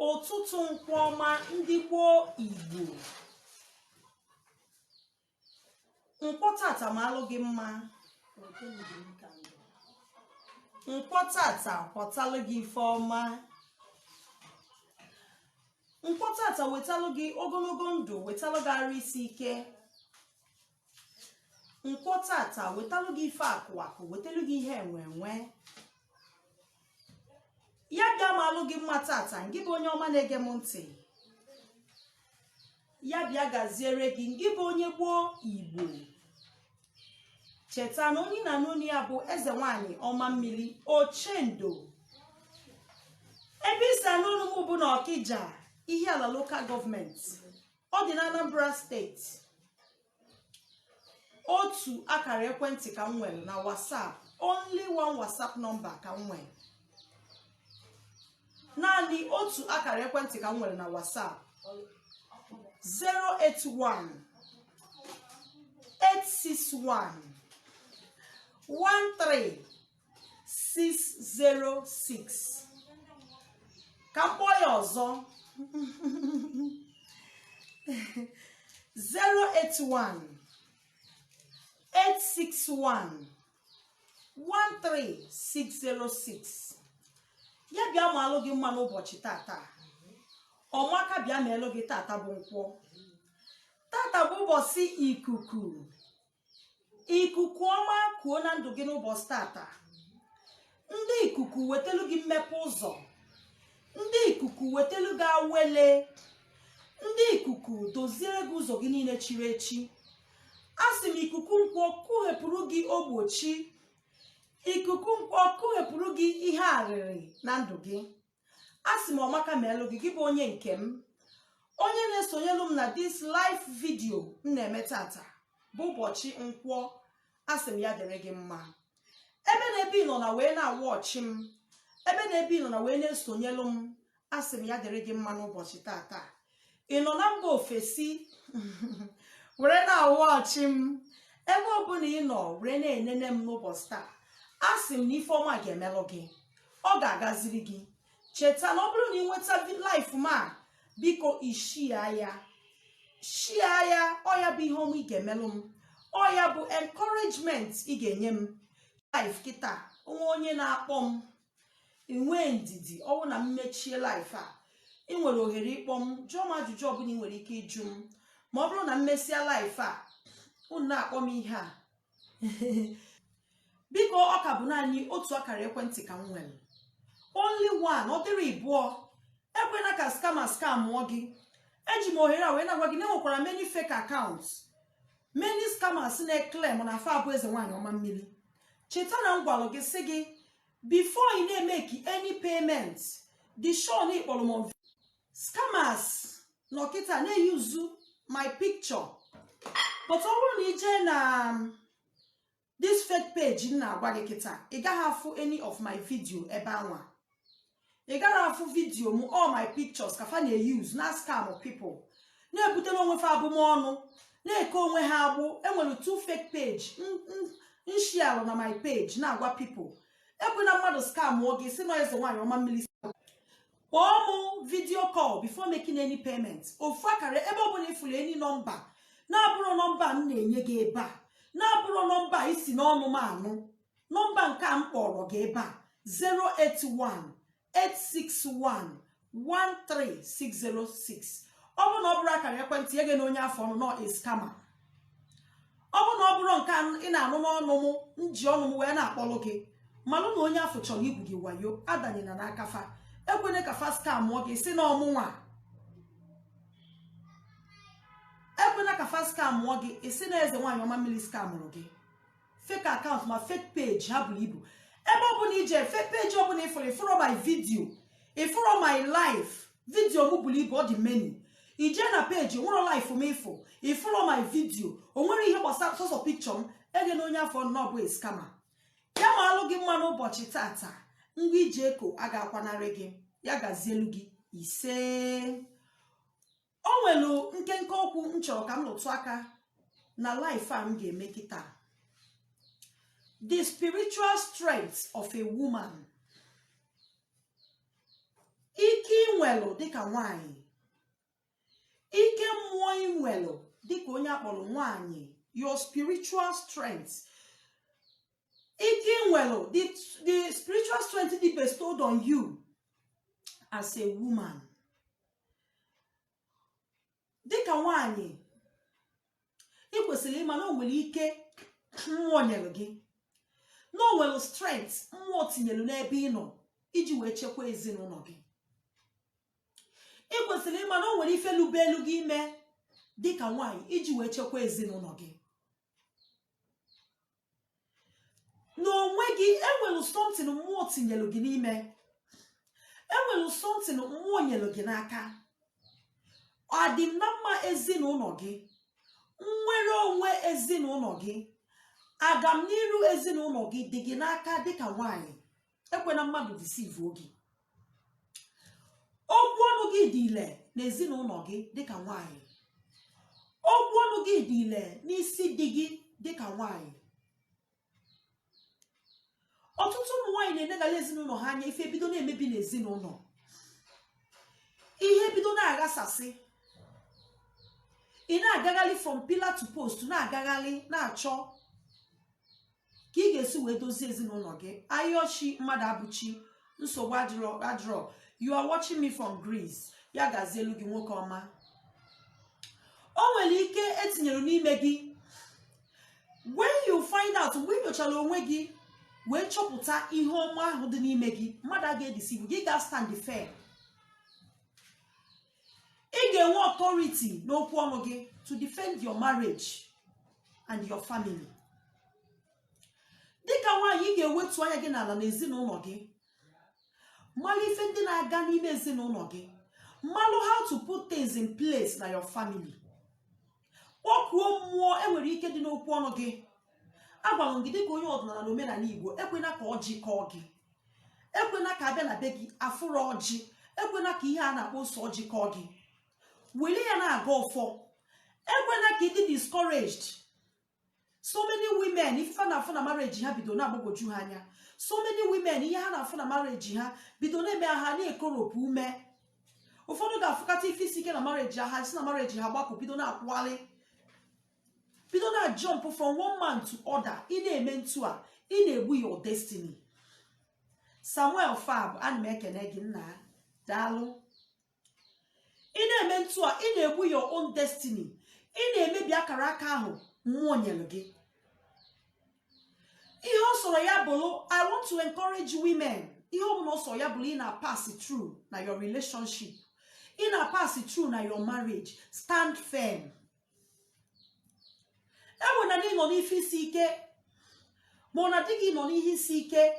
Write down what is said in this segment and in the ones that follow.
Ụtụtụ nkwọ ọma ndị gboo Igbo. Nkwọ tata ma alụ gị mma. Nkwọ tata ghọtalụ gị ife ọma. Nkwọ tata wetalụ gị ogologo ndụ, wetalụ gị arụ isi ike. Nkwọ tata wetalụ gị ife akụ akụ, wetalụ gị ihe enwe enwe. Ya bịa ma alụ gị mma tata, ngị bụ onye ọma na-ege m ntị. Ya bịa gaziere gị, ngị bụ onye gboo Igbo. Cheta na onye na n'onu ya bụ eze nwanyị ọma mmiri Ochendo. Ebe isi n'onu m bụ na Ọkịja, Ihiala local government. Ọ dị na Anambra steeti. Otu akara ekwentị ka m nwere na WhatsApp. Only one WhatsApp number ka m nwere. Naanị otu akara ekwentị ka m nwere na WhatsApp. 081 861 13606. Ka m kpọọ ya ọzọ. 081 861 13606. Ya bịa ma alụ gị mma n'ụbọchị tata. Ọmaka bịa ma elụ gị tata bụ nkwọ. Tata bụ ụbọchị ikuku. Ikuku ọma kuo na ndụ gị n'ụbọchị tata. Ndị ikuku wetelu gị mmepe ụzọ. Ndị ikuku wetelu gị awele. Ndị ikuku doziere gị ụzọ gị niile chiri echi. Asị m ikuku nkwọ kughepụrụ gị ogbochi. Ikuku nkwọ kughepụrụ gị ihe arịrị na ndụ gị. Asị m ọmaka ma elụ gị, gị bụ onye nke m. Onye na-esonyelu m na this live video m na-eme tata bụ ụbọchị nkwọ. Asị m ya dịrị gị mma. Ebe na-ebe ị nọ na wee na-awọchị m, ebe na-ebe ị nọ na wee na-esonyelu m, asị m ya dịrị gị mma n'ụbọchị tata. Ị nọ na mba ofesi were na-awọchị m, ebe ọbụla ị nọ were na-enene m n'ụbọchị taa, asị m na ife ọma ga-emelụ gị, ọ ga-agaziri gị. Cheta na ọ bụrụ na ị nweta life ma, biko ishia ya. Shia ya, ọ ya bụ ihe ọma ị ga-emelụ m. Ọ ya bụ encouragement ị ga-enye m. Life kịta, onwe onye na-akpọ m, enwe ndidi, ọwụ na m mechie life a, ị nwere ohere ịkpọ m, jụọ m ajụjụ ọbụla ị nwere ike ịjụ m. Ma ọ bụrụ na m mesịa life a, unu na-akpọ m ihe a. Biko ọ ka bụ naanị otu akara ekwentị ka m nwere. Only one, ọ dịrị ịbụọ. Ekwena ka scam mụọ gị. Eji m ohere a wee na-agwa gị na enwekwara many fake accounts. Many scammers na-eclaim na afa abụ eze nwanyị ọma mmiri. Cheta na m gwalụ gị sị gị, before ị na-emeki any payment, the show na ịkpọrọ m. Scammers nọkịta na-eyuzu my picture. But ọ bụrụ na ije na this fake page m na-agwa gị kịta, ị gaghị afụ any of my video ebe anwa. Ị gaghị afụ video m, all my pictures ka fa na-use na scam people. Na-ebutere onwe fa abụmọnụ, na-eke onwe ha agbụ. Enwere two fake page nshialụ na my page na-agwa people. Ekwena mmadụ scam oge si na eze nwanyị ọma mmiri. Kpọọ mụ video call before making any payment. Ofu akara ebe ọ bụla ifuru any nọmba na-abụrụ nọmba m na-enye gị ebe a, na-abụrụ nọmba isi n'ọnụ m anụ. Nọmba nke a m kpọrọ gị ebe a 081 861 13606. Ọ bụ na ọ bụrụ akara ekwentị ege na onye afọ ọnụ nọ scammer. Ọ bụ na ọ bụrụ nke ị na-anụ n'ọnụ m, nji ọnụ m wee na-akpọlụ gị, malụ na onye afọ chọrọ igwu gị wayo, adanyela n'aka fa. Ekwene ka fa scam mụọ gị si n'ọmụnwa. Ekwena ka fa scam mụọ gị isi na eze nwanyị ọma mmiri scamụrụ gị. Fake account ma fake page ha buru ibu. Ebe ọ bụla ije fake page ọ bụla ifuru my video, ifuru my life video m buru ibu, ọ dị many. Ije na page nwere life m ifuru my video, o nwere ihe gbasara sọsọ picture m, ege na onye afọ nọ bụ scammer. Ya ma alụ gị mma n'ụbọchị tata, ngwa ije eko a ga-akwanarị gị, ya gazielu gị ise. O nwelu nkenke okwu m chọrọ ka m lụtụ aka na life a m ga-eme kịta. The spiritual strength of a woman. Ike nwelu dịka nwanyị, ike mmụọ inwelu dịka onye akpọrọ nwanyị, your spiritual strength, ike inwelu, the spiritual strength dị bestowed on you as a woman. Dịka nwanyị, ị kwesịrị ịma na o nwere ike mmụọ nyere gị, na o nwere strength mmụọ tinyelu n'ebe ị nọ iji wee chekwa ezinụlọ gị. Ị kwesịrị ịma na o nwere ife lube elu gị ime dịka nwanyị iji wee chekwa ezinụlọ gị. N'onwe gị enwelu something mmụọ tinyelu gị n'ime, enwelu something mmụọ nyelu gị n'aka. Ọ dị na mma ezinụlọ gị, nnwere onwe ezinụlọ gị, agamniru ezinụlọ gị dị gị n'aka dịka nwanyị. Ekwena mmadụ deceive gị. Okwu ọnụ gị dị ile n'ezinụlọ gị dịka nwanyị. Okwu ọnụ gị dị ile n'isi di gị dịka nwanyị. Ọtụtụ ụmụ nwanyị na-enegala ezinụlọ ha anya, ife bido na-emebi n'ezinụlọ, ihe bido na-aghasasị. Ị na-agagharị from pillar to post, na-agagharị na-achọ ka ị ga-esi wee dozie ezinụlọ gị. Ayoshi mmadụ abụchi, nsogbu adịrọ. You are watching me from Greece. Ya gazielu gị nwoke ọma. O nwere ike etinyere n'ime gị. When you find out, mgbe ị nyochara onwe gị wee chọpụta ihe ọma ahụ dị n'ime gị, mmadụ a ga-edisivu gị, ga stand firm. Ị ga-enwe authority n'okwu ọnụ gị to defend your marriage and your family. Dịka nwaanyị, ị ga-ewetu anya gị n'ala n'ezinụlọ gị, mmalụ ife ndị na-aga n'ime ezinụlọ gị, mmalụ how to put things in place na your family. Kpọkuo mmụọ enwere ike dị n'okwu ọnụ gị. Agwara m gị dịka onye ọdịnala na omenala Igbo, ekwena ka ọjị kọọ gị, ekwena ka abịa na be gị afụrụ ọjị, ekwena ka ihe a na-akpọ ose ọjị kọọ gị. Were ya na-aga ọfọ, ekwena ka ị dị discouraged. So many women, ife ha na-afụ na marriage ha bido na-agbagwoju ha anya. So many women, ihe ha na-afụ na marriage ha bido na-eme ha na-ekoropụ ume. Ụfọdụ ga-afụkata ife isi ike na marriage ha, si na marriage ha gbapụ, bido na-akwụgharị, bido na jump from one man to other. Ị na-eme ntu a, ị na-egbu your destiny. Samuel Fab, ana m ekene gị nna, daalụ. Ị na-eme ntu a, ị na-egbu your own destiny. Ị na-emebi akara aka ahụ mmụọ nyere gị. Ihe ọ sọrọ ya bụrụ, I want to encourage women. Ihe ọ bụla ọ sọrọ ya bụrụ, ị na-pass through na your relationship, ị na-pass through na your marriage. Stand firm. Enwere na ị nọ n'ife isi ike, ma ọ na di gị nọ n'ihe isi ike,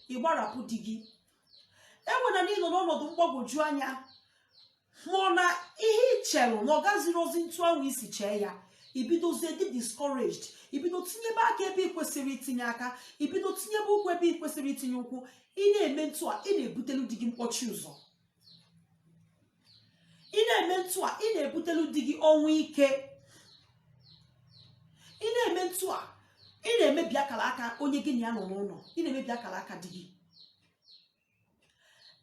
ị gbarapụ di gị. Enwere na ị nọ n'ọnọdụ mgbagwoju anya, ma ọ na ihe ị chere na ọ gaziri ozi ntu ahụ isi chee ya, ibidozie dị discouraged, ibido tinyebe aka ebe ị kwesịrị itinye aka, ibido tinyebe ụkwụ ebe ị kwesịrị itinye ụkwụ. Ị na-eme ntu a, ị na-ebutelu di gị mkpọchi ụzọ. Ị na-eme ntu a, ị na-ebutelu di gị ọnwụ ike. Ị na-eme ntu a, ị na-emebi akara aka onye gị na ya nọ n'ụlọ, ị na-emebi akara aka di gị.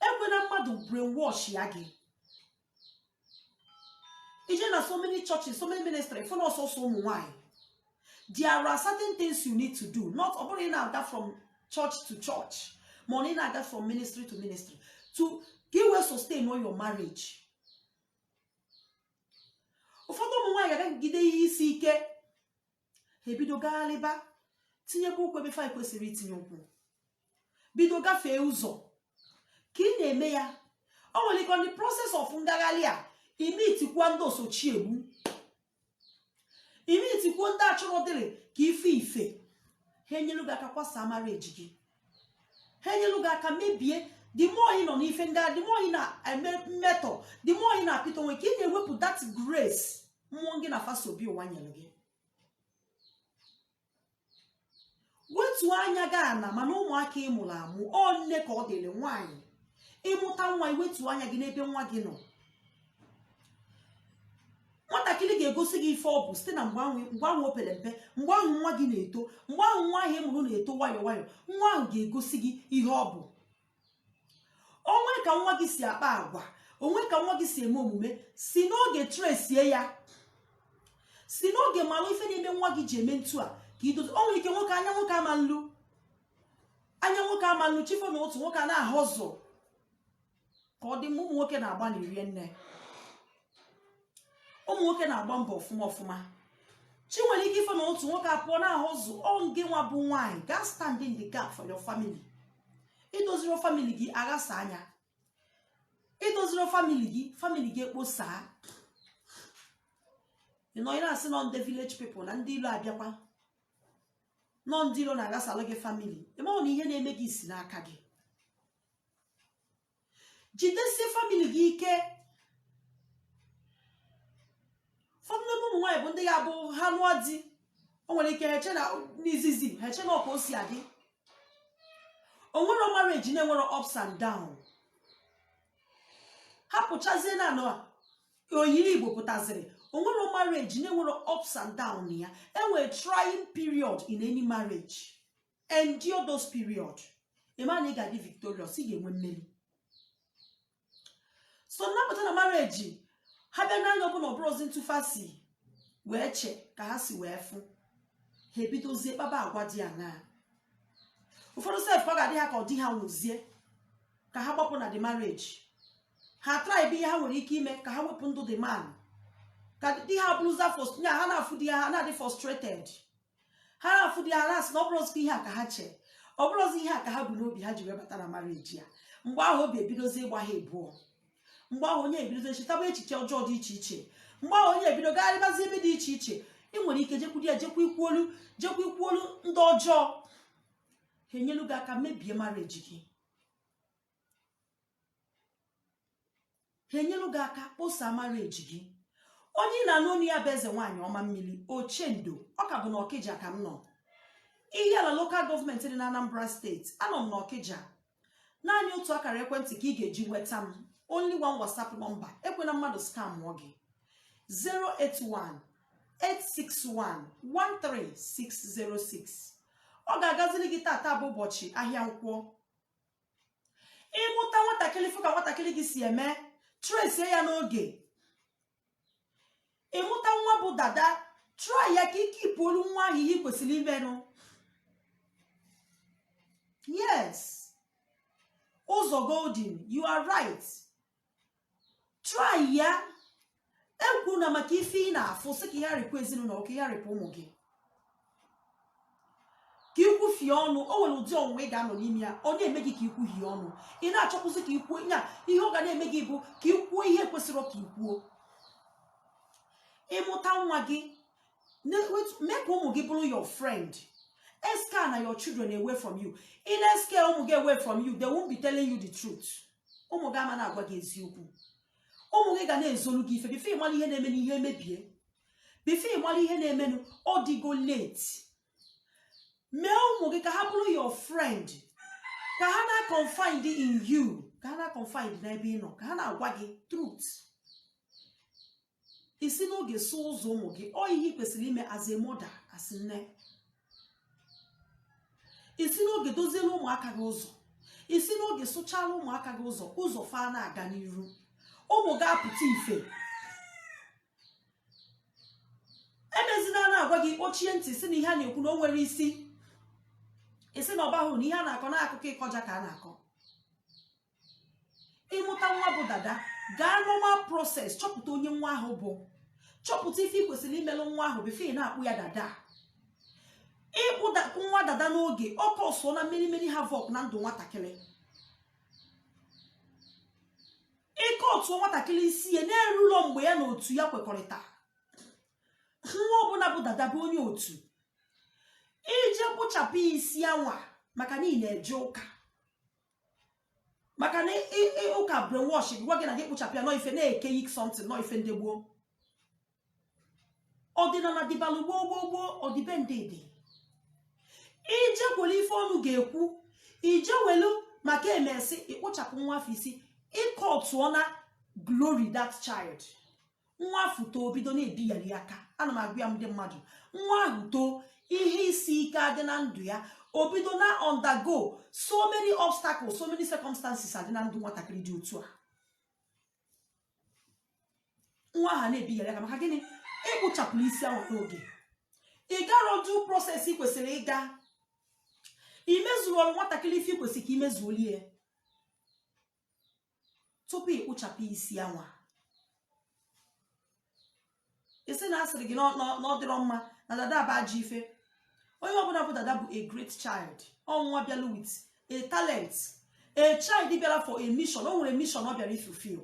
Ekwena mmadụ brainwash ya gị. Ije na so many churches, so many ministries, for also so why. There are certain things you need to do. Not only now that from church to church, money now that from ministry to ministry, to give way sustain on your marriage. Ụfọdụ ụmụ nwaanyị ga-agide ihe isi ike, ha ebido gaghalịba, tinyekwa ụkwụ ebe fa kwesịrị itinye ụkwụ, bido gafee ụzọ. Ka ị na-eme ya, o nwere ike on the process of ngaghalị a, ime itikwa ndị osochi egbu, ime itikwa ndị achọrọ dịrị ka ife ha enyelu gị aka kwasa marriage gị, ha enyelu gị aka mebie. The more ị nọ n'ife nga, the more ị na-eme mmetọ, the more ị na-apịta onwe ka ị na-ewepụ that grace mmụọ gị na faso obi ụwa nyere gị. Wetu anya gị ana, mana ụmụaka ị mụrụ amụ, ọ nne ka ọ dịrị nwaanyị. Ịmụta nwa, iwetu anya gị n'ebe nwa gị nọ. Nwatakịrị ga-egosi gị ife ọ bụ site na mgbe ahụ o pere mpe, mgbe ahụ nwa gị na-eto, mgbe ahụ nwa ahụ emụrụ na-eto nwayọ nwayọ, nwa ahụ ga-egosi gị ihe ọ bụ. Onwe ka nwa gị si akpa agwa, onwe ka nwa gị si eme omume si n'oge tresie ya, si n'oge malụ ife na-eme nwa gị ji eme ntu a ka idozi. O nwere ike nwoke anya nwoke ama nlu chifo na otu nwoke a na-ahụ ụzọ ka ọ dị mma. Ụmụ nwoke na-agba na rie nne, ụmụ nwoke na-agba mbọ ọfụma ọfụma. Chi nwere ike ife na otu nwoke apụọ na-ahụ ụzọ, ọ ngị nwa bụ nwaanyị ga stand in the gap for your family. Idoziri family gị aghasa anya, idoziri family gị ekposaa. You know, ị na-asị nọ ndị village people na ndị ilo abịakwa, nọ ndị ilo na-agasalụ gị family. Ịma na ihe na-eme gị si n'aka gị. Jidesie family gị ike. Ụfọdụ n'ime ụmụ nwaanyị bụ ndị ya bụ ha lụọ di, o nwere ike heche na n'izizi heche na ọka o si adị. O nwere marriage na-enwere ups and down. Ha pụchazie na anọ oyiri Igbo pụtaziri. O nwere marriage na-enwere ups and down ya. Enwere trying period in any marriage. Endure those period. Ịma na ị ga-adị victorious, ị ga-enwe mmeri. So nnapụta na marriage ha bịa n'anya ọbụla ọbụrụzi ntụfasi wee che ka ha si wee fụ ha ebidozie kpaba agwa dị aṅaa. Ụfọdụ sef ọ ga-adị ha ka ọ dị ha nwụzie ka ha gbapụ na the marriage. Ha tribe ihe ha nwere ike ime ka ha wepụ ndụ the man, ka di ha bụrụza ha na-afụ di ha na-adị frustrated. Ha na-afụ di ha na-asị na ọ bụrụzi ihe a ka ha che, ọ bụrụzi ihe a ka ha bụ n'obi ha ji wee bata na marriage ya. Mgbe ahụ obi ebidozi ịgba ha ebuọ, mgbe ahụ onye ebido echetaba echiche ọjọọ dị iche iche, mgbe ahụ onye ebido gagharịbazi ebe dị iche iche. Ị nwere ike jekwudi ya jekwa ikwuolu ndị ọjọọ ha enyelu gị aka mebie marriage gị, ha enyelu gị aka kposa marriage gị. Onye ị na-anụ onu ya bụ eze nwaanyị ọma mmiri Ochendo, ọ ka bụ na Ọkịja ka m nọ. Ihe ala local gọọmenti dị na Anambra steeti, anọ m na Ọkịja. Naanị otu akara ekwentị ka ị ga-eji nweta m, only one WhatsApp number. Ekwena mmadụ scam gị 081-861-13606. Ọ ga-agazili gị tata bụ ụbọchị ahịa Nkwọ. Ịmụta nwatakịrị fụ ka nwatakịrị gị si eme, trace ya n'oge. Ịmụta nwa bụ dada, try ya ka ike ipolu nwa ahụ ihe kwesịrị imenụ. Yes, ụzọ golden, you are right. Try ya. Egwu na maka ife ị na-afụ sị ka ihe arịpụ ezinụlọ, ka ihe arịpụ ụmụ gị, ka ikwufie ọnụ. O nwere ụdị ọnwụnwa ị ga-anọ n'ime ya, ọ na-eme gị ka ikwuhie ọnụ. Ị na-achọkwụsị ka ikwuo ya, ihe ọ ga na-eme gị bụ ka ikwuo ihe kwesịrị ka ikwuo. Ịmụta nwa gị, mee ka ụmụ gị bụrụ your friend. Scare na your children away from you. In scare ụmụ gị away from you, they won't be telling you the truth. Ụmụ gị ama na-agwa gị eziokwu. Ụmụ gị ga na-ezolu gị ife bifo ịmara ihe na-eme n'ihe emebie, bifo ịmara ihe na-emenụ ọ dịgo late. Mee ụmụ gị ka ha bụrụ your friend, ka ha na-confide in you, ka ha na-confide n'ebe ị nọ, ka ha na-agwa gị truth. Isi n'oge so ụzọ ụmụ gị, ọ ihe ị kwesịrị ime as a mother, as nne. Isi n'oge doziela ụmụaka gị ụzọ, isi n'oge sụchala ụmụaka gị ụzọ fa na-aga n'iru. Ụmụ ga-apụta ife. Emezina na-agwa gị kpochie ntị si na ihe a na-ekwu na o nwere isi. Isi na ọbahụ na ihe a na-akọ n'akụkọ ịkọja ka a na-akọ. Ịmụta nwa bụ dada, gaa normal process, chọpụta onye nwa ahụ bụ, chọpụta ife ị kwesịrị imelụ nwa ahụ bifo ị na-akpụ ya dada. Ịkpụ nwa dada n'oge ọ kọsụọ na mmeri havoc na ndụ nwatakịrị. Ịke otu nwatakịrị isi ya na-erulọ mgbe ya na otu ya kwekọrịta. Nwa ọbụla bụ dada bụ onye otu. Ije kpụchapụ isi anwa maka na ị na-eje ụka, maka na ụka brainwash gwa gị na gị kpụchapụ ya nọ ife na-eke yik something nọ ife ndị gboo. Ọdịnala dịbalụ gboo ọdịbendede. Ije kwele ife ọnụ ga-ekwu, ije welu maka emesi ịkpụchapụ nwa afọ isi, ịkọtụọ na glory that child. Nwa afọ too bido na-ebi yari aka. Ana m agwa ya ndị mmadụ, nwa ahụ too ihe isi ike adị na ndụ ya, o bido na undergo so many obstacles, so many circumstances adị na ndụ nwatakịrị dị otu a. nwa ha na-ebighara aka maka gịnị ịkpụchapụrụ isi ahụ n'oge ị gara due process ị kwesịrị ịga imezuo ọrụ nwatakịrị ife kwesịrị ka imezuolie tupu ịkpụchapụ isi anwa. Isi na asịrị gị na ọ dịrọ mma na dada bụ ajọ ife. Onye ọbụla bụ dada bụ a great child. Ọnwa bịala with a talent. A child bịara for a mission. O nwere mission ọ bịara ifulfill.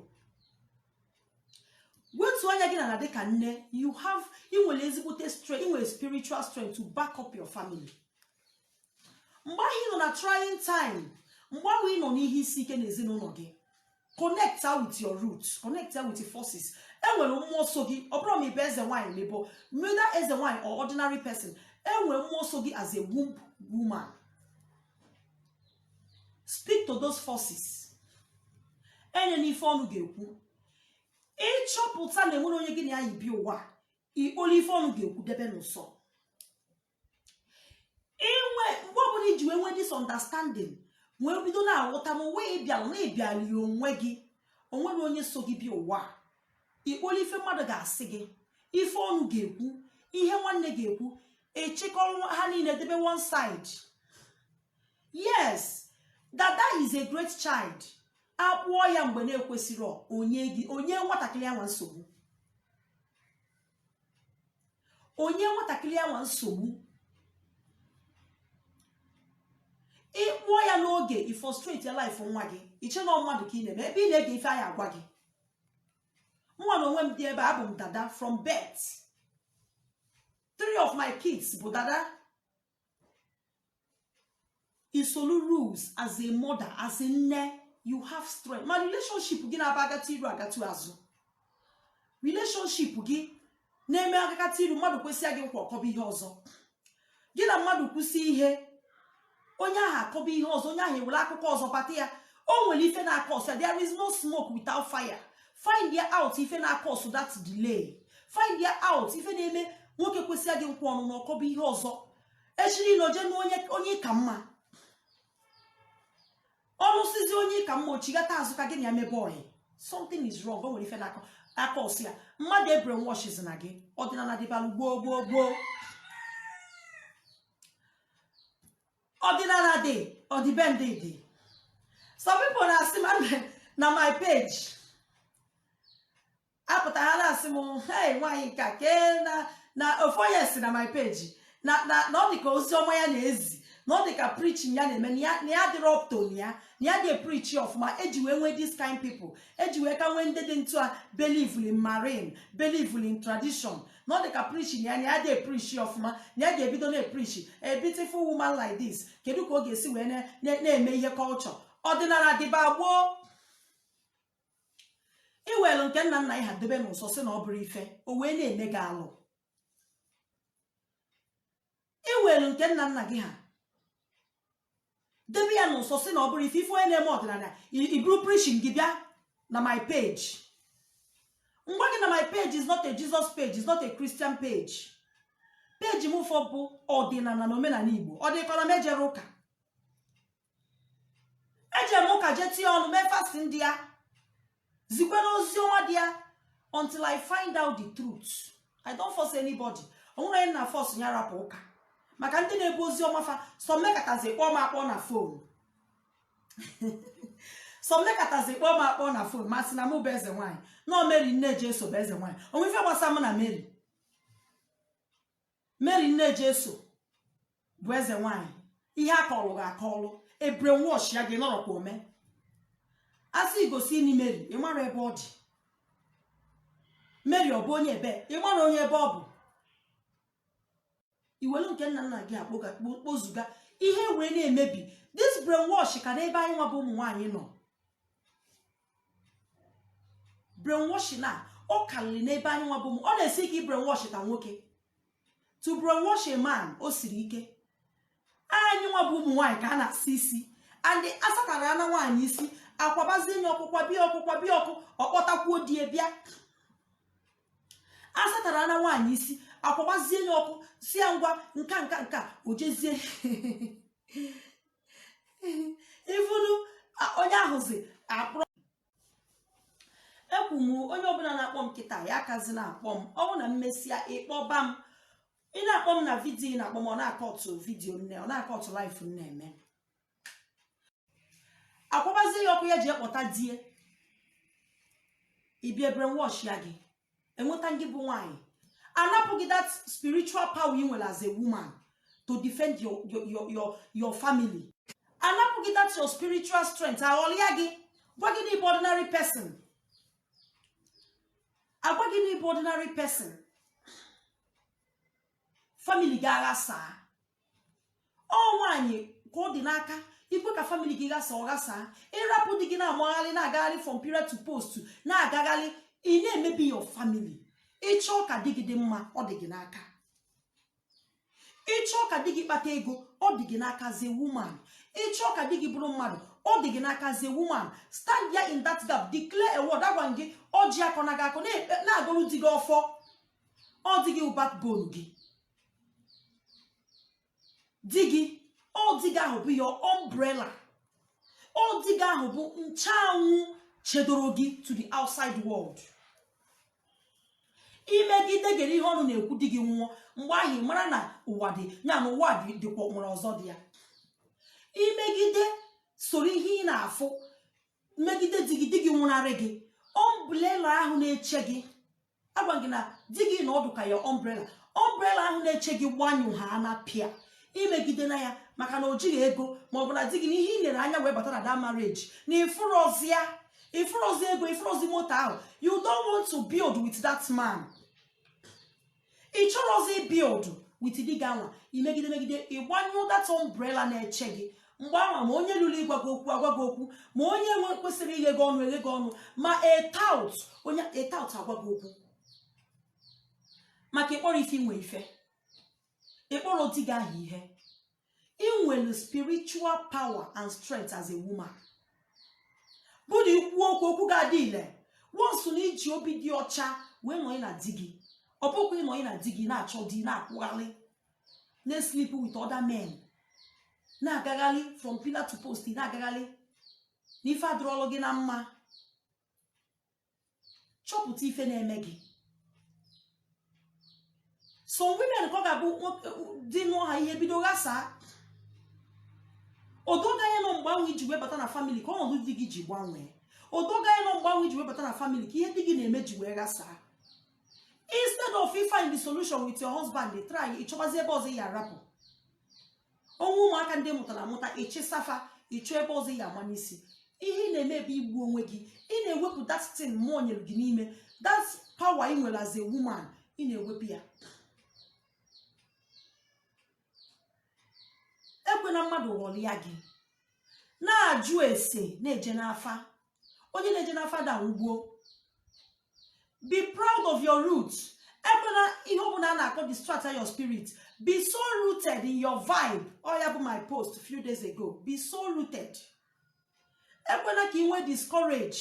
Wetu anya gị na dịka nne, you have inwere ezigbote strength, inwere spiritual strength to back up your family. Mgbe ahụ ị nọ na trying time, mgbe ahụ ị nọ n'ihe isi ike n'ezinụlọ gị, connect with your roots, connect with your forces. Enwere mmụọ so gị, ọ bụrụ ma ị bụ eze nwanyị mebo, whether eze nwanyị or ordinary person, enwere mmụọ so gị as a womb woman. Speak to those forces. Enye n'ife ọnụ ga-ekwu. Ịchọpụta na enwere onye gị na ya yibi ụwa, ikpoli ife ọnụ ga-ekwu debe n'ụsọ. Mgbe ọbụla iji wee nwee this understanding, wee bido na-aghọta na onwe ịbịalụ na-ebiali onwe gị, onwere onye so gị bịa ụwa, ikpoli ife mmadụ ga-asị gị, ife ọnụ ga-ekwu, ihe nwanne ga-ekwu, echekọrọ ha niile debe one side. Yes, dada is a great child. Akpụọ ya mgbe na-ekwesịrị onye nwatakịrị ya nwa nsogbu. Onye nwatakịrị ya nwa nsogbu. Ịkpụọ ya n'oge i frustrate your life nwa gị, iche na mmadụ ka ị na-eme ebe ị na-ege ife anyị agwa gị. Nwa na onwe m dị ebe abụ m dada from birth. 3 of my kids bụ dada. Isolu rules as a mother, as a nne, you have strength. Ma relationship gị na-aba agata iru agatu azụ. Relationship gị na-eme agata iru mmadụ kwesịa gị nkwa ọkọba ihe ọzọ. Gị na mmadụ kwụsị ihe, onye ahụ akọba ihe ọzọ, onye ahụ ewere akụkọ ọzọ bata ya. O nwere ife na-akọ ọsọ. There is no smoke without fire. Find ya out ife na-akọ ọsọ that delay. Find ya out ife na-eme nwoke kwesịa gị nkwa ọnụ na ọkọba ihe ọzọ. Echiri n'oje na onye ka mma. Ọnụ sizi onye ka mma ochigata azụ ka gị na ya mebe oyi. Something is wrong. O nwere ife na-akọ ọsọ ya. Mmadụ ebrem washes na gị. Ọdịnala dịbalụ gboo. Ordinary day or the bend day. Some people are saying na my page. Apụta ha na-asị m, hey nwanyị ka ke na ofo yes na my page. Na ọ dịka ozi ọma ya na-ezi. Na ọ dịka preaching ya na-eme na ya dịrị up to ya. Na ya dị preach ọfụma eji wee nwee this kind people. Eji wee ka nwee ndị dị ntu a believe in marine, believe in tradition. Not the preaching, and I did preach of ma, near the evident preach. A beautiful woman like this. Can you go get see when they your culture? Ordinary the babo. It well, can I have the benus or sen or brief, or when they negalo. It well, can I give the pianos or sen or brief if we're any more than that. You grew preaching, give ya na my page. Working on my page is not a Jesus page, it's not a Christian page. Page move up or the nanomena nibo or the colomage roka. Ejemoka jeti on me fast India. Zikweno zioma dia until I find out the truth. I don't force anybody. Only na force nyara poka. Makante nebo zioma fa some make ataze on a phone. Some make ataze on a phone. Masina mu beze wine. No Mary nne Jesu beze wine. On we fe gbasa na Mary. Mary nne Jesu beze wine. Ihe akọlụ ga-akọlụ. E brainwash ya gị nọrọ ome. Asị igosi ni Mary, ị mara ebe ọ dị. Mary ọ bụ onye ebe, ị mara onye ebe ọ bụ. Iwelu nke nna gị akpọga kpozuga ihe wee na-emebi. This brainwash ka n'ebe anyị nwa bụ ụmụ nwaanyị nọ. Brainwash na ọ kalili n'ebe anyị nwa bụ ụmụ. Ọ na-esi ike brainwash ka nwoke. To brainwash a man, o siri ike. Anyị nwa bụ ụmụ nwaanyị ka a na-asị isi. And the asakara na nwaanyị isi akwabazie nye ọkụkwa bịa ọkụ ọkpọtakwuo die bịa. Asatara na nwaanyị isi akwabazie nye ọkụ si ya ngwa nka ojezie. Ifunu onye ahụzi akpụrụ ekwu ebumu onye ọbụla na-akpọ m kịta ya akazi na-akpọ m ọ bụ na mmesịa ịkpọba m ị na-akpọ m na vidiyo na-akpọ m ọ na-akọtụ vidiyo nne ọ na-akọtụ laịfụ nne eme akwabazie ya ọkụ ya ji ekpọta die ibie brainwash ya gị enweta gị bụ nwaanyị anapụ gị that spiritual power ị nwere as a woman to defend your family anapụ gị that your spiritual strength aghọlịa gị gwa gị n'ịbụ ordinary person agwa gị n'ịbụ ordinary person family gị aghasaa ọ nwaanyị ka ọ dị n'aka ikwe ka family gị gasa ọ ghasaa ịrapụ di gị na-amagharị na-agagharị from period to post na-agagharị ị na-emebi your family ịchọọ ka di gị dị mma ọ dị gị n'aka ịchọọ ka di gị kpata ego ọ dị gị n'aka as a woman ịchọọ ka di gị bụrụ mmadụ ọ dị gị n'aka as a woman stand there in that gap declare a word agwa gị ọjị akọ na akọ na-agụrụ di gị ọfọ ọ dị gị backbone gị di gị ọ dị gị ahụ bụ your umbrella ọ dị gị ahụ bụ nchanwụ chedoro gị to the outside world imegide gere ihe ọnụ na-ekwu di gị nwụọ mgbe ahụ mara na ụwa dị ya na ụwa dịkwa nwere ọzọ dị ya imegide soro ihe ị na-afụ megide di gị nwụrarị gị umbrella ahụ na-eche gị agwa gị na di gị na ọdụ ka ya umbrella ahụ na-eche gị gbanyụ ha na pịa imegide na ya maka na o jighị ego maọbụ na di gị na ihe ị lere anya wee bata na that marriage na ịfụrọzi ego ịfụrọzi moto ahụ you don't want to build with that man ị chọrọzi build with di gị anwa imegide ịgbanyụ that umbrella na-eche gị mgbe ahụ ma onye lụrụ ịgwa gị okwu agwa gị okwu ma onye kwesịrị ighe gị ọnụ ma onye etout agwa gị okwu maka ịkpọrọ ife inwe ife ịkpọrọ di gị ahụ ihe ị nwere spiritual power and strength as a woman bụrụ ikwu okwu ga-adị ile wọnsụ na iji obi dị ọcha wee nọị na di gị ọ bụkwa ịnọị na di gị na-achọ di na-akwụgharị na-sleep with other men na-agagharị from pillar to post na-agagharị n'ife adịrọlụ gị na mma chọpụta ife na-eme gị some women ka ọ ga-abụ dị nụọ ha ihe bido ghasaa odoga ya nọ mgbe ahụ iji wee bata na family ka ọnọdụ di gị ji gbanwee odoga ya nọ mgbe ahụ iji wee bata na family ka ihe di gị na-eme ji wee ghasaa instead of find the solution with your husband dey try ịchọbazi ebe ọzọ ya arapụ onwe ụmụaka ndị mụtara amụta ịchịsafa ịchọ ebe ọzọ ya ama n'isi ihe ị na-eme ebe igbu onwe gị ị na-ewepụ that thing mmụọ nyere gị n'ime that power ị nwere as a woman ị na-ewepụ ya ekwena mmadụ ghọrịa gị na-ajụ ese na-eje n'afa onye na-eje n'afa da ugbo be proud of your roots ekwena ihe ọbụla a na-akọ distract your spirit be so rooted in your vibe ya bụ my post a few days ago be so rooted ekwena ka ị nwee discourage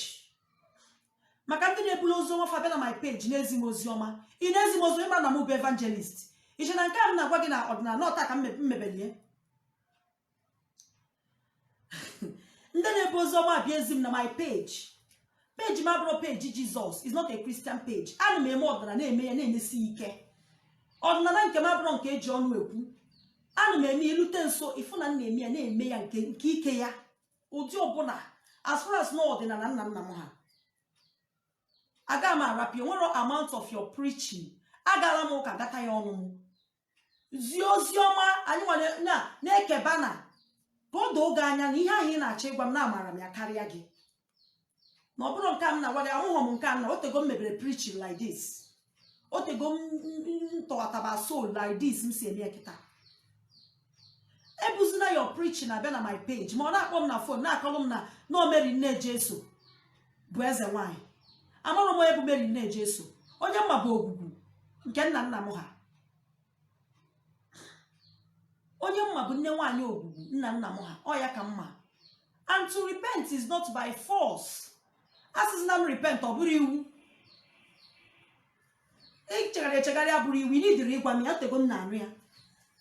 maka ndị na-ebulu oziọma fa bịa na my page na-ezi m oziọma ị na-ezi m oziọma ịmara na m bụ evangelist iche na nke a m na-agwa gị na ọdịnala ọta ka m mebelie ndị na-ebu oziọma abịa ezi m na my page m abụrụ page Jizọs is not a Christian page ana m eme ọdịnala na-eme ya na-emesi ike ọdịnala nke m abụrụ nke eji ọnụ ekwu ana m eme ilute nso ifu na na-eme ya na-eme ya nke ike ya ụdị ọbụla as far as na ọdịnala nna m ha aga m arapịa nwere amount of your preaching agala m ụka gata ya ọnụ m zie oziọma anyị na-ekeba na ka o doo oge anya na ihe ahụ ị na-achọ ịgwa m na-amara m ya karịa gị na ọ bụrụ nke m na-agwa gị ahụghọ m nke m na otego m mebere preaching like this otego m ntọwataba soul like this m si eme kịta ebuzina your preaching abịa na my page ma ọ na-akpọ m na phone na-akọlụ m na omeri nne Jesu bụ eze nwanyị amarụ m onye bụ Meri nne Jesu onye mma bụ ogwugwu nke nna m ha onye mma bụ nne nwanyị ogwugwu nna m ha ọ ya ka mma and to repent is not by force asịzina m repent ọ bụrụ iwu echegharị abụrụ iwu ị dịrị ịgwa m ya otego m na-arụ ya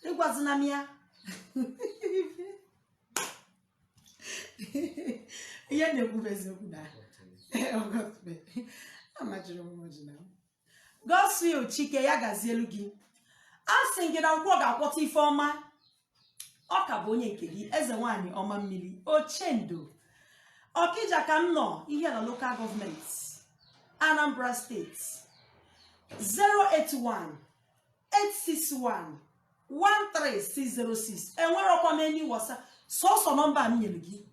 ịgwazina m ya ihe na-ekwu eziokwu na Godswill Chike ya gazielu gị. Asị gị na nkwọ ga-akwọta ife ọma. Ọ ka bụ onye nke gị, eze nwanyị ọma mmiri, Ochendo. Ọkịja ka m nọ, ihe na local government, Anambra State. 081-861-13606. Enwere ọkwa m enyi WhatsApp. Sọsọ nọmba m nyere gị.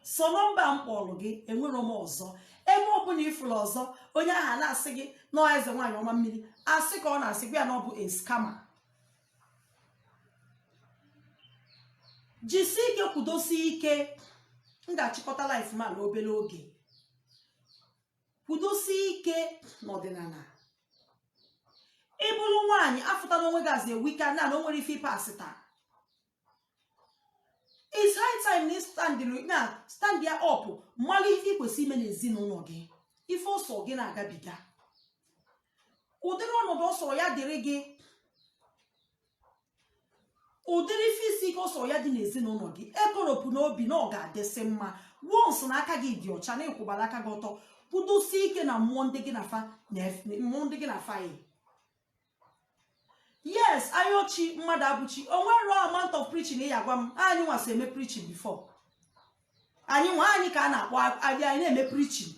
So nọmba m kpọrọ gị, enwere m ọzọ. Ebe ọ bụla ifuru ọzọ, onye aha na-asị gị nọ eze nwanyị ọma mmiri, asị ka ọ na-asị gị ya na ọ bụ a scammer. Jisi ike, kwudosi ike. M ga-achịkọta life ma n'obere oge. Kwudosi ike n'ọdịnala. Ị bụrụ nwaanyị afụta n'onwe gazi ewika na o nwere ife ịpasị taa. It's high time na stand ya up, mmalụ ife ikwesị ime n'ezinụlọ gị. Ife ọsọ gị na-agabiga. Ụdịrị ọnọdụ ọsọ ya dịrị gị. Ụdịrị ife isi ike ọsọ ya dị n'ezinụlọ gị. Ekoropụ n'obi na ọ ga-adịsị mma. Wons na aka gị dị ọcha na ịkwụbara aka gị ọtọ. Kwudosi ike na mmụọ ndị gị na fa. Yes, ayochi mmadụ abụchi. O nwere amount of preaching ya agwa m. Anyị nwasị eme preaching before. Anyị ka a na-akpọ anyị na-eme preaching.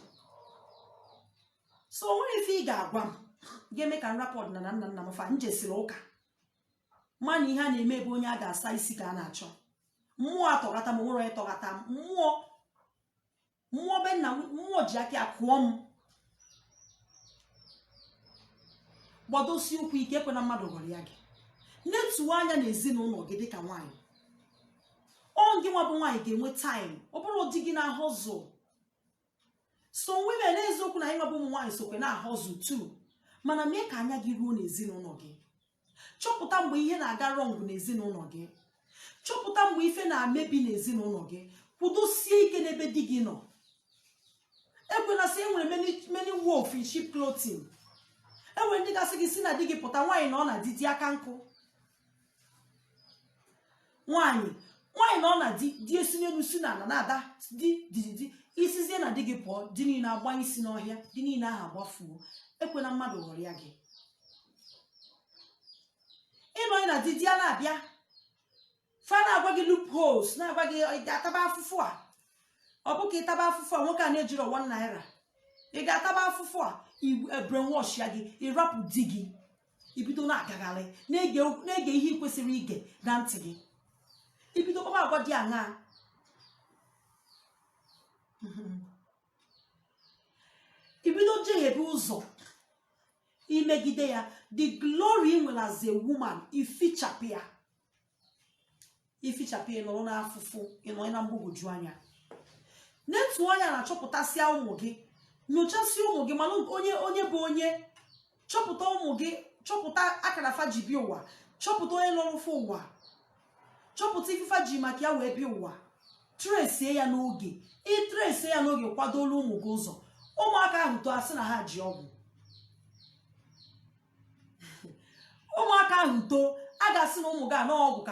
So nwere ife ị ga-agwa m. Ga-eme ka nrapụ ọdịnala nna nna m fa njesiri ụka. Mana ihe a na-eme ebe onye a ga-asa isi ka a na-achọ. Mmụọ atọgata m, nwere ịtọgata m. Mmụọ be nna m, mmụọ ji aka akụọ m. Gbadosi ụkwụ ike, ekwe na mmadụ gwara ya gị. Netuo anya n'ezinụlọ gị dịka nwaanyị. Ọ gị nwa bụ nwaanyị ga-enwe time. Ọ bụrụ di gị na-ahọzụ. So women n'eziokwu na anyị nwa bụ ụmụ nwaanyị sokwe na-ahọzụ too. Mana mee ka anya gị ruo n'ezinụlọ gị. Chọpụta mgbe ihe na-aga wrong n'ezinụlọ gị. Chọpụta mgbe ife na-amebi n'ezinụlọ gị. Kwudosie ike n'ebe di gị nọ. Ekwela sị enwere many wolf in sheep clothing. Enwere ndị gasị gị si na di gị pụta nwaanyị na ọ na-adị aka nkụ. Nwaanyị na ọ na-di esinye elu si n'ala na-ada di isizie na di gị pụọ, di niile agba isi n'ọhịa, di niile ahụ agbafuo. Ekwela mmadụ ghọrọ ya gị. Ịnọ na di ya na-abịa. Fa na-agwa gị loopholes, na-agwa gị ị ga-ataba afụfụ a. Ọ bụ ka ịtaba afụfụ a, nwoke a na-ejiro 1 naira. Ị ga-ataba afụfụ a, brainwash ya gị, ịrapụ di gị. Ibido na-agagharị, na-ege ihe ị kwesịrị ige na ntị gị. Ibido kpọba agwa dị aṅaa. Ibido jeghebe ụzọ imegide ya. The glory nwere as a woman, ifichapụ ya. Ifichapụ ya nọrọ n'afụfụ, ịnọ na mgbagwoju anya. Netu anya na chọpụtasịa ụmụ gị. Nyochasịa ụmụ gị, mana onye bụ onye. Chọpụta ụmụ gị, chọpụta akara fa ji bịa ụwa. Chọpụta onye nọrọ fụ ụwa. Chọpụta ife fa ji maka ya wee bịa ụwa. Tresie ya n'oge. Tresie ya n'oge, kwadola ụmụ gị ụzọ. Ụmụaka ahụ too asị na ha ji ọgwụ. Ụmụaka ahụ too a ga-asị na ụmụ gị n'ọgwụ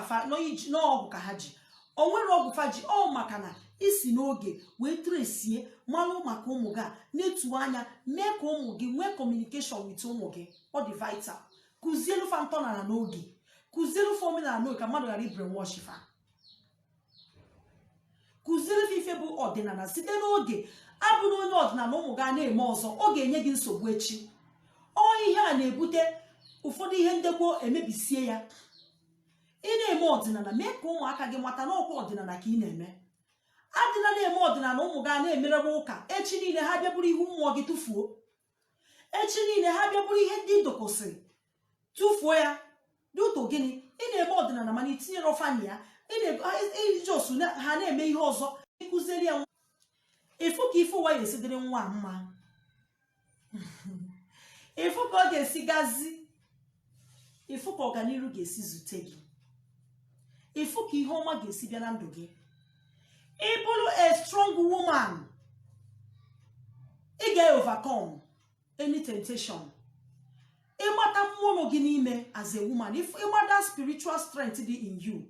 ka ha ji. O nwere ọgwụ fa ji, ọ maka na isi n'oge wee tresie malụ maka ụmụ gị. Netu anya, mee ka ụmụ gị nwee communication with ụmụ gị. Ọ dị vital. Kụzielu fa ntọala n'oge. Kụzielu fa omenala n'oge ka mmadụ ghara brainwash fa. Kụzielu fa ife bụ ọdịnala site n'oge. Abụrụ onye ọdịnala ụmụ gị na-eme ọzọ, ọ ga-enye gị nsogbu echi. Ọ ihe a na-ebute ụfọdụ ihe ndekwo emebisie ya. Ị na-eme ọdịnala, mee ka ụmụaka gị mata na ọkwa ọdịnala ka ị na-eme. Adịla na-eme ọdịnala ụmụ gị na-emerebe ụka. Echi niile ha bịabụrụ ihu mmụọ gị tụfuo. Echi niile ha bịabụrụ ihe ndị dokosịrị tụfuo ya. Dị ụtọ gịnị? Ị na-eme ọdịnala mana itinyere ọfanya ya. Iji osu ha na-eme ihe ọzọ. Ịkụziri ya. Ịfụ ka ife ụwa ga-esi dịrị nwa mma. Ịfụ ka ọ ga-esi gazi. Ịfụ ka ọganiru ga-esi zute gị. Ịfụ ka ihe ọma ga-esi bịa na ndụ gị. Ị bụrụ a strong woman, ị ga-overcome any temptation. Ịmata mmụọ gị n'ime as a woman. Ịmata spiritual strength dị in you.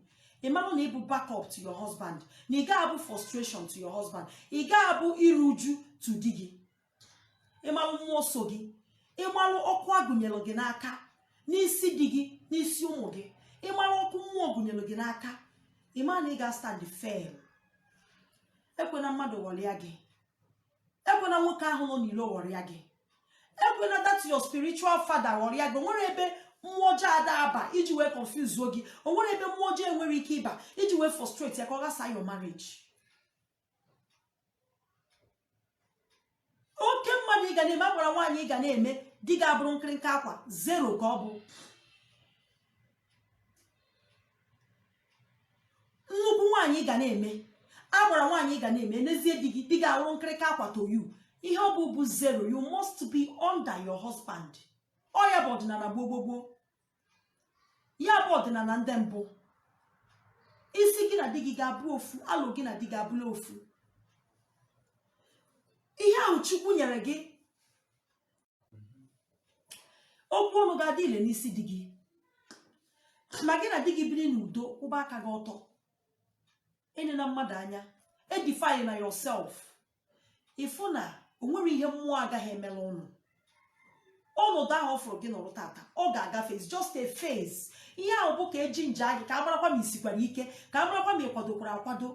Ịmanụ na ịbụ backup to your husband. Na ị ga-abụ frustration to your husband. Ị ga-abụ iru uju to di gị. ịmalụ mmụọ so gị, ịmalụ ọkụ agụnyelụ gị n'aka n'isi di gị n'isi ụmụ gị, ịmalụ ọkụ mmụọ gụnyelụ gị n'aka, ịma na ị ga-stand firm. Ekwena mmadụ ghọrịa gị, ekwena nwoke ahụ nọ n'ilo ghọrịa gị, ekwena that your spiritual father ghọrịa gị. O nwere ebe mmụọ ọjọọ ada aba iji wee confuse gị, o nwere ebe mmụọ ọjọọ enwere ike ịba iji wee frustrate ya ka ọ ghasa your marriage. Oke mmadụ ị ga na-eme, agbara nwaanyị ị ga na-eme di ga-abụrụ nkịrịnka akwa, zero ka ọ bụ. Nnukwu nwaanyị ị ga na-eme, agbara nwaanyị ị ga na-eme, n'ezie di ga-abụrụ nkịrịnka akwa to you. Ihe ọ bụ zero. You must be under your husband. Ọ ya bụ ọdịnala gbogbogboo, ya bụ ọdịnala ndị mbụ. Isi gị na di gị ga-abụ ofu, alụ gị na di ga-abụla ofu. Ihe ahụ Chukwu nyere gị, okwu ọnụ ga-adị ile n'isi di gị, ma gị na di gị biri n'udo, kwụba aka gị ọtọ, enye na mmadụ anya, edify na yourself. Ịfụ na o nwere ihe mmụọ agaghị emela ụnụ. Ọnọdụ ahụ ọfụrụ gị nọrụ tata, ọ ga-agafe, it's just a phase. Ihe ahụ bụ ka eji nje gị, ka amarakwa ma isikwara ike, ka amarakwa ma ịkwadokwara akwado.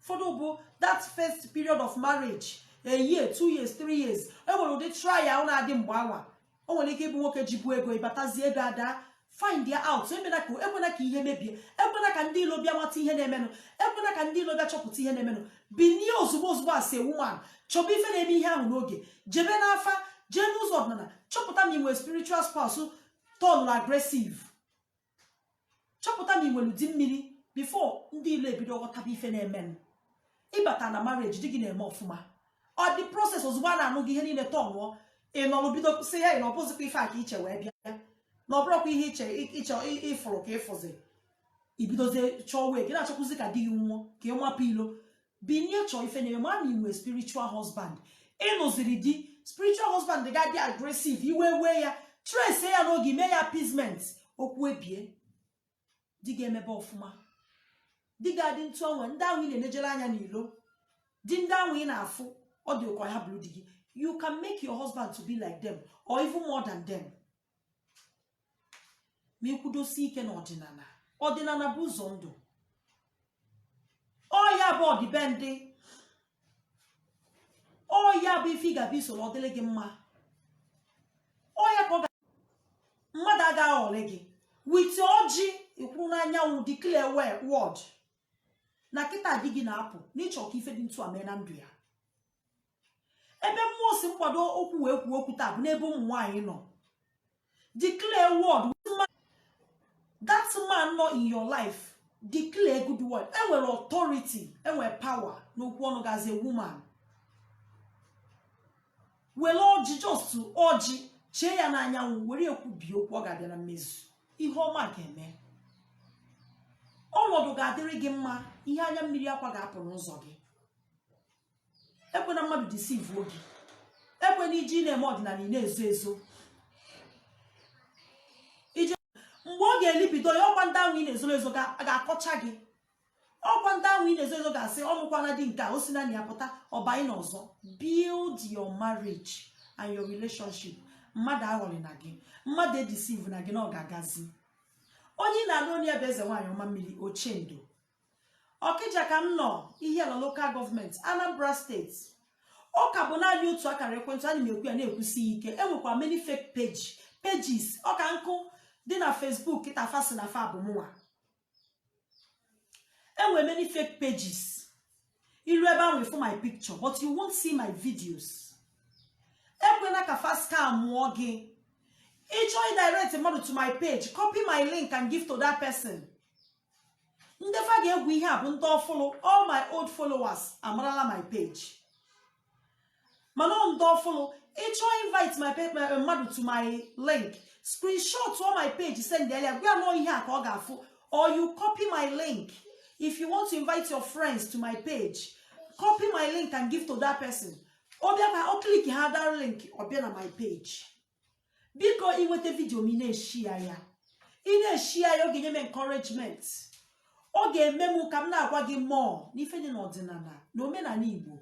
Ụfọdụ bụ that first period of marriage, a year, 2 years, 3 years. E nwere ụdị trial na-adị mgbe anwa. O nwere ike ịbụ nwoke ji bụ ego, ịbatazie ego ada, find ya out. Ekwena ka ihe mebie, ekwena ka ndị ilo bịa mata ihe na-emenụ, ekwena ka ndị ilo bịa chọpụta ihe na-emenụ. Binie ozugbo as a woman, chọba ife na-eme ihe ahụ n'oge, jebe n'afa, jee n'ụzọ ọdịnala, chọpụta ma ị nwere spiritual spouse turn aggressive, chọpụta ma ị nwere ụdị mmiri before ndị ilo ebido ghọtaba ife na-emenụ. Ịbata na marriage di gị na-eme ọfụma, ọ dị process ozugbo a na-anụ gị ihe niile tọnụọ, ị nọrọ bido sị ya, ị na ọbụzikwa ife a ka iche wee bịa, na ọ bụrụkwa ihe ịchọ ịfụrụ ka ịfụzi, ibidozie chọọ wee gị na-achọkwụzi ka di gị nwụọ, ka ị nwapụ ilo. Binie chọọ ife na-eme, ma ị nwee spiritual husband, ịnụziri di, spiritual husband ga-adị aggressive, iwe wee ya, trace ya n'oge, mee ya appeasement, okwu ebie, di ga-emebe ọfụma. Di ga-adị ntụ onwe ndị ahụ ị na-enejere anya n'ilo, di ndị ahụ ị na-afụ ọ dị ụkọ ya bụrụ di gị. You can make your husband to be like them or even more than them. Ma ikwudosi ike na ọdịnala, ọdịnala bụ ụzọ ndụ. Ọ ya bụ ọdịbendị, ọ ya bụ ife ị ga-abịa iso na ọ dịrị gị mma. Ọ ya ka mmadụ agaghị aghọrị gị wit ọjị ikwuru n'anyanwụ, declare word na kịta di gị na-apụ n'ịchọ ka ife dị ntụ a mee na ndụ ya. Ebe mmụọ si mkwado okwu wee kwuo okwu taa bụ n'ebe ụmụ nwaanyị nọ. Declare word. That man nọ in your life, declare good word. Enwere authority, enwere power n'okwu ọnụ gị as a woman. Were ọjị, just ọjị, chee ya n'anyanwụ, were ekwu bi okwu, ọ ga-abịa na mmezu. Ihe ọma ga-eme, ọnọdụ ga-adịrị gị mma, ihe anya mmiri akwa ga-apụ n'ụzọ gị. Ekwena mmadụ deceive oge, ekwena iji na-eme ọdịnala ị na-ezo ezo. Mgbe ọ ga-elibido ya, ọkwa ndị ahụ ị na-ezo ezo ga-akọcha gị. Ọkwa ndị ahụ ị na-ezo ezo ga-asị, ọmụkwana di nke a, o si na ya pụta, ọba ị n'ọzọ. Build your marriage and your relationship. Mmadụ aghọrị na gị, mmadụ edeceive na gị, na ọ ga-agazi. Onye na-alụ onye bụ eze nwaanyị ọma mmiri Ochendo. Ọkịja ka m nọ, ihe na local government, Anambra State. Ọ ka bụ naanị otu akara ekwentị, anyị na-ekwu ya na-ekwusi ike. Enwekwa many fake pages. Ọ ka nkụ dị na Facebook kịta fasi na fa bụ mụnwa. Enwe many fake pages. Iru ebe ahụ for my picture, but you won't see my videos. Ekwena ka fa scam mụọ gị. Ịchọ direct mmadụ to my page, copy my link and give to that person. Ndị fa ga-egwu ihe a bụ ndị ọfụlụ. All my old followers amarala my page. Mana ndị ọfụlụ, ịchọ invite my mmadụ to my link, screenshot all my page, send earlier, we are not here ka ọ ga-afụ, or you copy my link. If you want to invite your friends to my page, copy my link and give to that person. Ọ click ha that link, ọ bịa na my page. Biko inweta video m na-eshare ya. Ị na-eshare ya, ọ ga-enye m encouragement. Ọ ga-eme m ka m na-agwa gị more n'ife dị n'ọdịnala na omenala Igbo.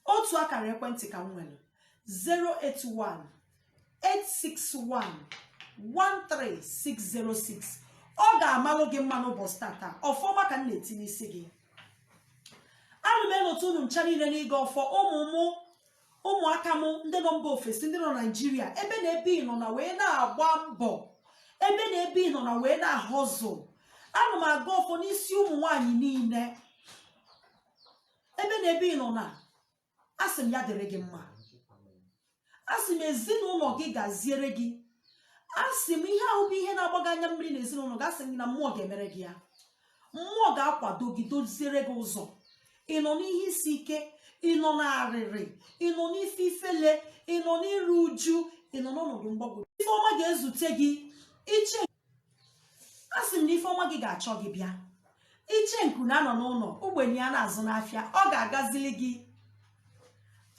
Otu akara ekwentị ka m nwere, 081-861-13606. Ọ ga-amalụ gị mma n'ụbọchị tata. Ọfọma ka m na-etinye isi gị. Ana m elotu unu ncha niile n'ịga ọfọ ụmụaka m ndị nọ mba ofesi, ndị nọ Naịjirịa, ebe na-ebe ị nọ na wee na-agba mbọ, ebe na-ebe ị nọ na wee na-ahọzụ. Ana m aga ọfọ n'isi ụmụ nwaanyị niile, ebe na-ebe ị nọ na asị m ya dịrị gị mma, asị m ezinụlọ gị gaziere gị, asị m ihe ahụ bụ ihe na-agbaga anya mmiri na ezinụlọ gị, asị m na mmụọ ga-emere gị ya. Mmụọ ga-akwado gị, doziere gị ụzọ. Ị nọ n'ihe isi ike, ị nọ n'arịrị, ị nọ n'ife ifele, ị nọ n'iru uju, ị nọ n'ọnọdụ mgbagwoju, ife ọma ga-ezute gị. Iche asị m na ife ọma gị ga-achọ gị bịa. Iche nku na-anọ n'ụlọ, ogbenye ya na-azụ n'afịa, ọ ga-agazili gị.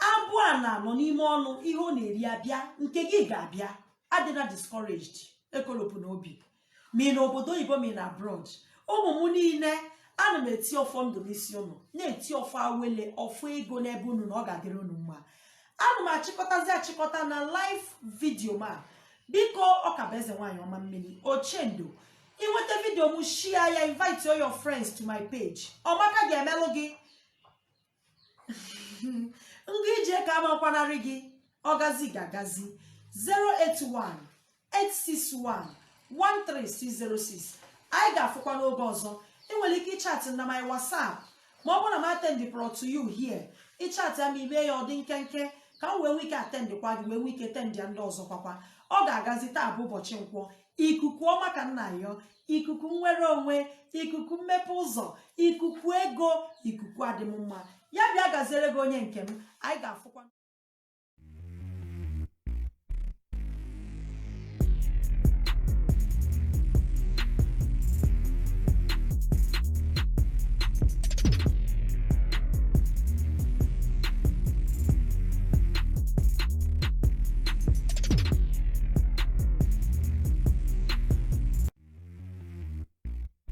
Abụ a na-anọ n'ime ọnụ, ihe ọ na-eri abịa, nke gị ga-abịa. Adịna discouraged, ekolopụ n'obi, ma ị na obodo oyibo ma ị na abroad. Ụmụ m niile, ana m eti ọfọ ndụ n'isi unu, na-eti ọfọ awele, ọfọ ego n'ebe unu, na ọ ga-adịrị unu mma. Ana m achịkọta na live video ma biko Ọkabụeze nwaanyị ọma mmiri Ochendo. Inweta video m, share ya, invite all your friends to my page. Ọmaka ga-emelụ gị nga ije ka amakwanarị gị, ọgazi ga-agazi. 081-861-13606. Anyị ga-afụkwa n'oge ọzọ. Ị nwere ike ịchat na my WhatsApp, ma ọ bụrụ na m attend pro to you here. Ịchat ya ma ime ya ọ dị nkenke ka m wee nwee ike attendkwa gị, wee nwee ike tend ya ndị ọzọ kwakwa. Ọ ga-agazi taa bụ ụbọchị Nkwọ. Ikuku ọma ka nna yọ, ikuku nnwere onwe, ikuku mmepe ụzọ, ikuku ego, ikuku adịm mma. Ya bịa gaziere gị onye nke m. Anyị ga-afụkwa